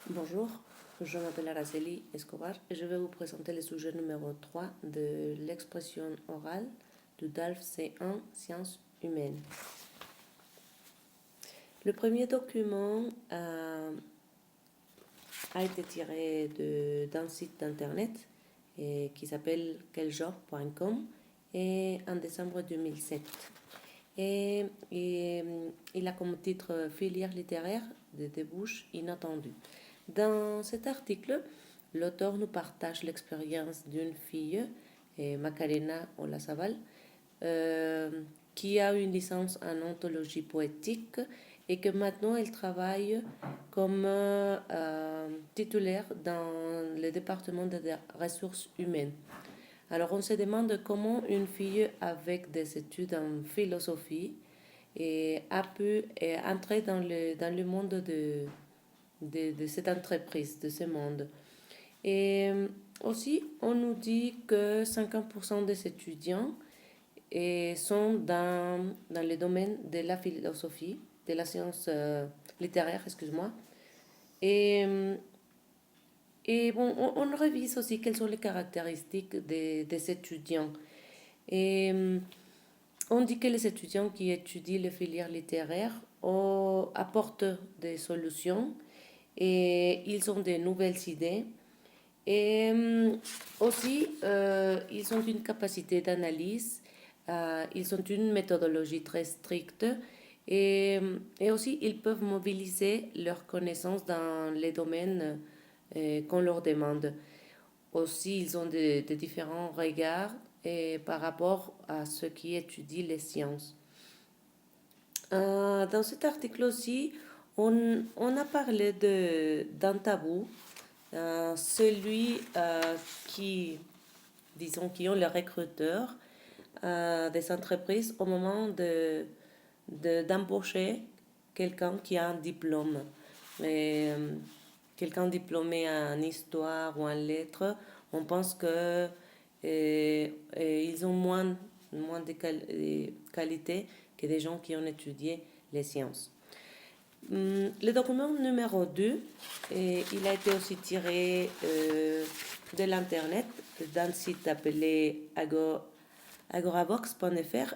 Bonjour, je m'appelle Araceli Escobar et je vais vous présenter le sujet numéro 3 de l'expression orale du DALF C1 Sciences humaines. Le premier document a été tiré d'un site d'internet qui s'appelle quelgenre.com et en décembre 2007. Et il a comme titre Filière littéraire des débouches inattendues. Dans cet article, l'auteur nous partage l'expérience d'une fille, Macarena Olazábal, qui a une licence en anthologie poétique et que maintenant elle travaille comme titulaire dans le département des ressources humaines. Alors on se demande comment une fille avec des études en philosophie a pu entrer dans le monde de cette entreprise, de ce monde. Et aussi, on nous dit que 50% des étudiants sont dans le domaine de la philosophie, de la science littéraire, excuse-moi. Et, et bon, on révise aussi quelles sont les caractéristiques des étudiants. Et on dit que les étudiants qui étudient les filières littéraires apportent des solutions et ils ont de nouvelles idées. Et aussi, ils ont une capacité d'analyse, ils ont une méthodologie très stricte et aussi ils peuvent mobiliser leurs connaissances dans les domaines qu'on leur demande. Aussi, ils ont de différents regards par rapport à ceux qui étudient les sciences. Dans cet article aussi, on a parlé d'un tabou, celui qui ont les recruteurs des entreprises au moment d'embaucher quelqu'un qui a un diplôme. Mais, quelqu'un diplômé en histoire ou en lettres, on pense que ils ont moins de qualité que des gens qui ont étudié les sciences. Le document numéro 2, il a été aussi tiré de l'internet, d'un site appelé agorabox.fr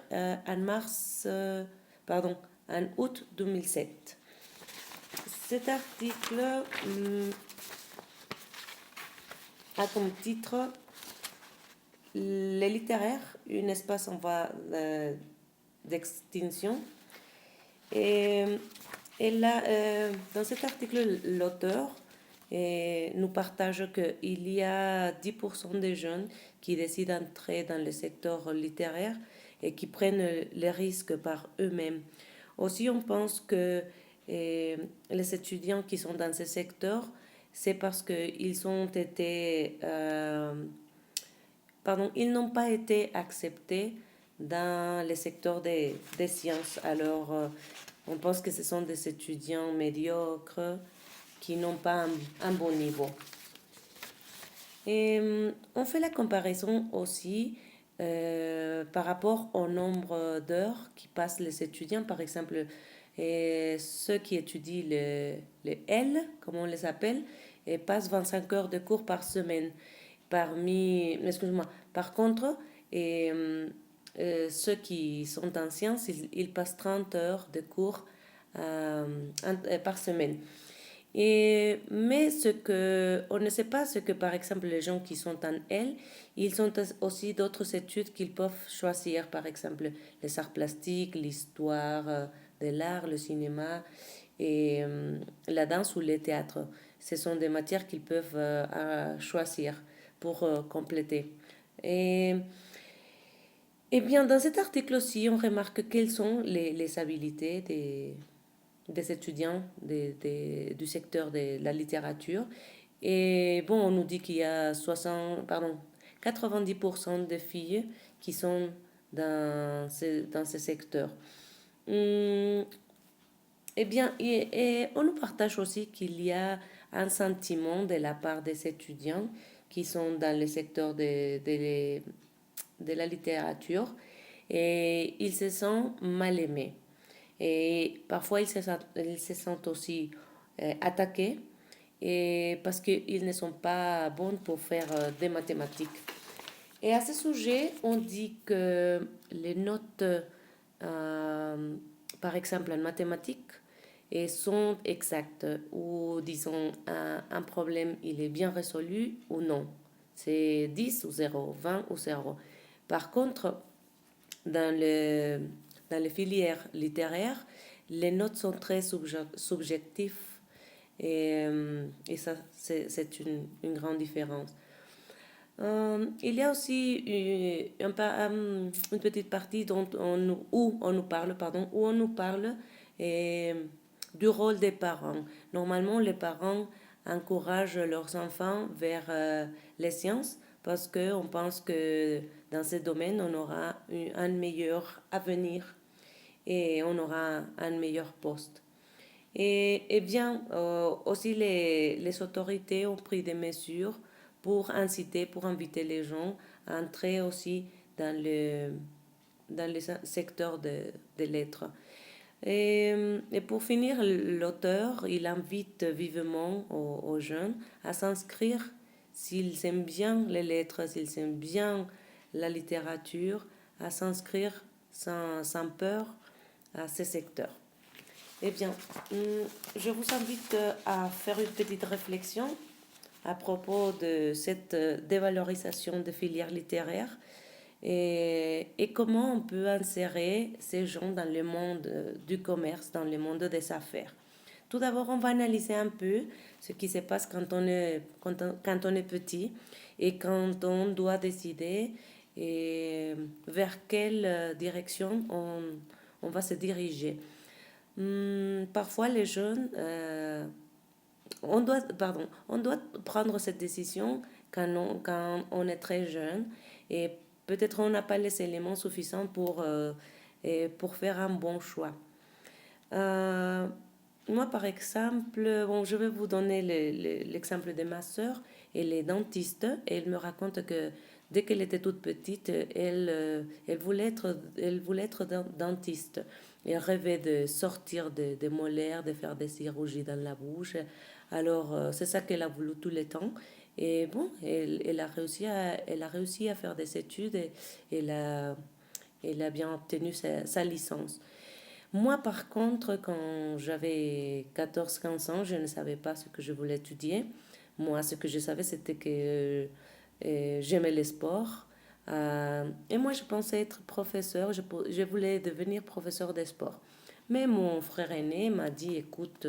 en août 2007. Cet article a comme titre Les littéraires, un espace en voie d'extinction. Et là, dans cet article, l'auteur nous partage qu'il y a 10% des jeunes qui décident d'entrer dans le secteur littéraire et qui prennent les risques par eux-mêmes. Aussi, on pense que les étudiants qui sont dans ce secteur, c'est parce qu'ils ont été... ils n'ont pas été acceptés dans le secteur des sciences. Alors, on pense que ce sont des étudiants médiocres qui n'ont pas un bon niveau. Et on fait la comparaison aussi par rapport au nombre d'heures qui passent les étudiants. Par exemple, ceux qui étudient les L, comme on les appelle, passent 25 heures de cours par semaine. Par contre, ceux qui sont en sciences, ils passent 30 heures de cours par semaine. Mais on ne sait pas ce que, par exemple, les gens qui sont en L, ils ont aussi d'autres études qu'ils peuvent choisir, par exemple, les arts plastiques, l'histoire de l'art, le cinéma et la danse ou le théâtre. Ce sont des matières qu'ils peuvent choisir pour compléter. Et bien, dans cet article aussi, on remarque quelles sont les habilités des étudiants du secteur de la littérature. Et bon, on nous dit qu'il y a 90% de filles qui sont dans ce secteur. Eh bien, et on nous partage aussi qu'il y a un sentiment de la part des étudiants qui sont dans le secteur de la littérature et ils se sentent mal aimés. Et parfois, ils se sentent aussi attaqués et parce qu'ils ne sont pas bons pour faire des mathématiques. Et à ce sujet, on dit que les notes, par exemple en mathématiques, sont exactes ou disons un problème il est bien résolu ou non. C'est 10 ou 0, 20 ou 0. Par contre, dans dans les filières littéraires, les notes sont très subjectives et ça, c'est une grande différence. Il y a aussi une petite partie où on nous parle, euh, du rôle des parents. Normalement, les parents encouragent leurs enfants vers les sciences parce qu'on pense que dans ce domaine, on aura un meilleur avenir et on aura un meilleur poste. Et bien, aussi les autorités ont pris des mesures pour inciter, pour inviter les gens à entrer aussi dans le secteur des lettres. Et pour finir, l'auteur, il invite vivement aux jeunes à s'inscrire s'ils aiment bien les lettres, s'ils aiment bien la littérature, à s'inscrire sans peur à ces secteurs. Eh bien, je vous invite à faire une petite réflexion à propos de cette dévalorisation des filières littéraires et comment on peut insérer ces gens dans le monde du commerce, dans le monde des affaires. Tout d'abord, on va analyser un peu ce qui se passe quand on est petit et quand on doit décider vers quelle direction on va se diriger. Parfois, les jeunes, on doit prendre cette décision quand on est très jeune et peut-être on n'a pas les éléments suffisants pour faire un bon choix. Euh, Moi, par exemple, bon, je vais vous donner l'exemple de ma sœur. Elle est dentiste et elle me raconte que dès qu'elle était toute petite, elle voulait être dentiste. Elle rêvait de sortir des molaires, de faire des chirurgies dans la bouche. Alors, c'est ça qu'elle a voulu tout le temps. Et bon, elle a réussi à faire des études et elle a bien obtenu sa licence. Moi, par contre, quand j'avais 14 15 ans, je ne savais pas ce que je voulais étudier. Moi, ce que je savais, c'était que j'aimais les sports. Et moi, je pensais être professeur. Je voulais devenir professeur de sport. Mais mon frère aîné m'a dit, écoute,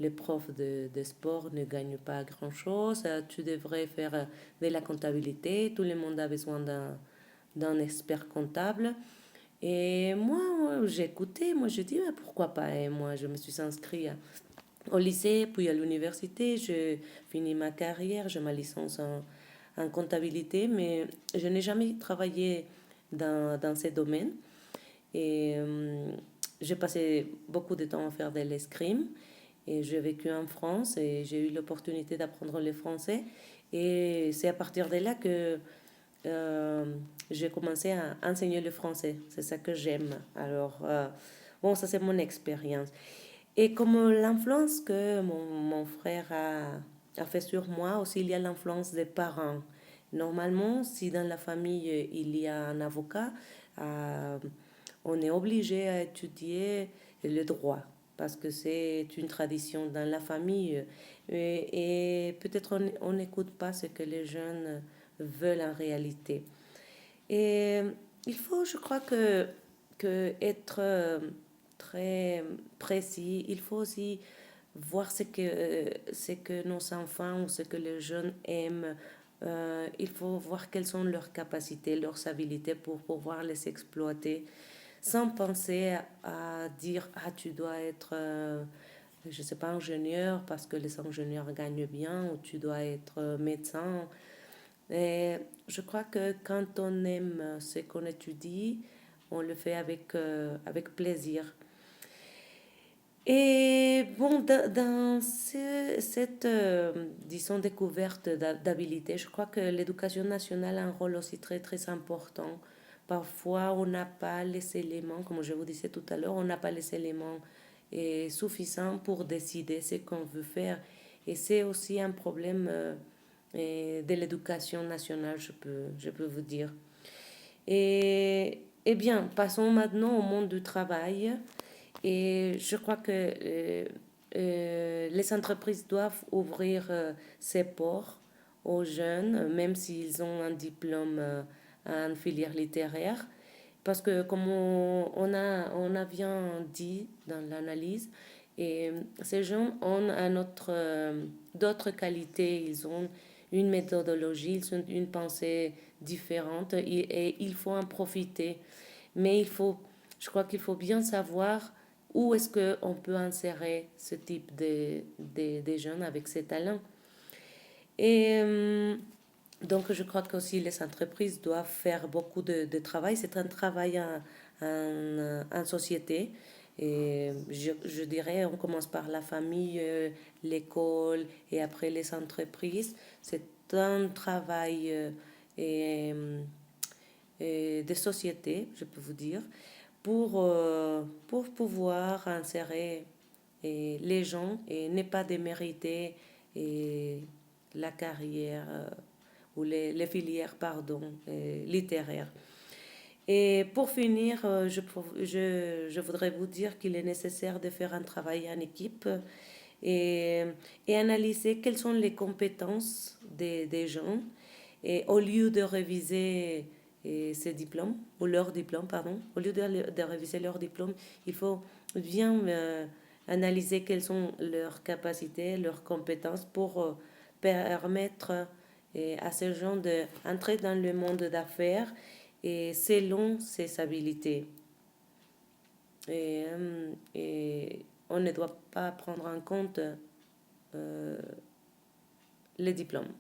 les profs de sport ne gagnent pas grand-chose. Tu devrais faire de la comptabilité. Tout le monde a besoin d'un expert comptable. Et moi, j'ai écouté, moi je dis, mais pourquoi pas? Et moi, je me suis inscrite au lycée, puis à l'université. Je finis ma carrière, j'ai ma licence en comptabilité, mais je n'ai jamais travaillé dans ces domaines. Et j'ai passé beaucoup de temps à faire de l'escrime. Et j'ai vécu en France et j'ai eu l'opportunité d'apprendre le français. Et c'est à partir de là que euh, j'ai commencé à enseigner le français. C'est ça que j'aime. Alors, bon, ça c'est mon expérience. Et comme l'influence que mon frère a fait sur moi, aussi il y a l'influence des parents. Normalement, si dans la famille il y a un avocat, euh, on est obligé à étudier le droit parce que c'est une tradition dans la famille et peut-être on n'écoute pas ce que les jeunes veulent en réalité. Et il faut, je crois que être très précis, il faut aussi voir ce que nos enfants ou ce que les jeunes aiment. Il faut voir quelles sont leurs capacités, leurs habilités pour pouvoir les exploiter sans penser à dire, ah, tu dois être, je ne sais pas, ingénieur parce que les ingénieurs gagnent bien ou tu dois être médecin. Et je crois que quand on aime ce qu'on étudie, on le fait avec plaisir. Et bon, dans cette, disons, découverte d'habilité, je crois que l'éducation nationale a un rôle aussi très, très important. Parfois, on n'a pas les éléments, comme je vous disais tout à l'heure, on n'a pas les éléments suffisants pour décider ce qu'on veut faire. Et c'est aussi un problème de l'éducation nationale, je peux vous dire. Et bien, passons maintenant au monde du travail. Et je crois que les entreprises doivent ouvrir ces ports aux jeunes, même s'ils ont un diplôme en filière littéraire. Parce que comme on a bien dit dans l'analyse, et ces gens ont d'autres qualités, ils ont une méthodologie, ils ont une pensée différente et il faut en profiter. Mais je crois qu'il faut bien savoir où est-ce qu'on peut insérer ce type de jeunes avec ces talents. Et donc, je crois qu'aussi les entreprises doivent faire beaucoup de travail. C'est un travail en société. Et je dirais, on commence par la famille, l'école et après les entreprises. C'est un travail et, de société, je peux vous dire, pour pouvoir insérer les gens et ne pas démériter et la carrière ou les filières pardon, littéraires. Et pour finir, je voudrais vous dire qu'il est nécessaire de faire un travail en équipe et, et analyser quelles sont les compétences des gens. Et au lieu de réviser ces diplômes, ou leurs diplômes, pardon, au lieu de réviser leurs diplômes, il faut bien analyser quelles sont leurs capacités, leurs compétences pour permettre à ces gens d'entrer dans le monde d'affaires et selon ses habilités. Et on ne doit pas prendre en compte les diplômes,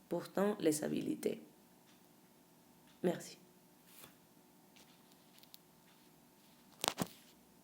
pourtant les habilités. Merci.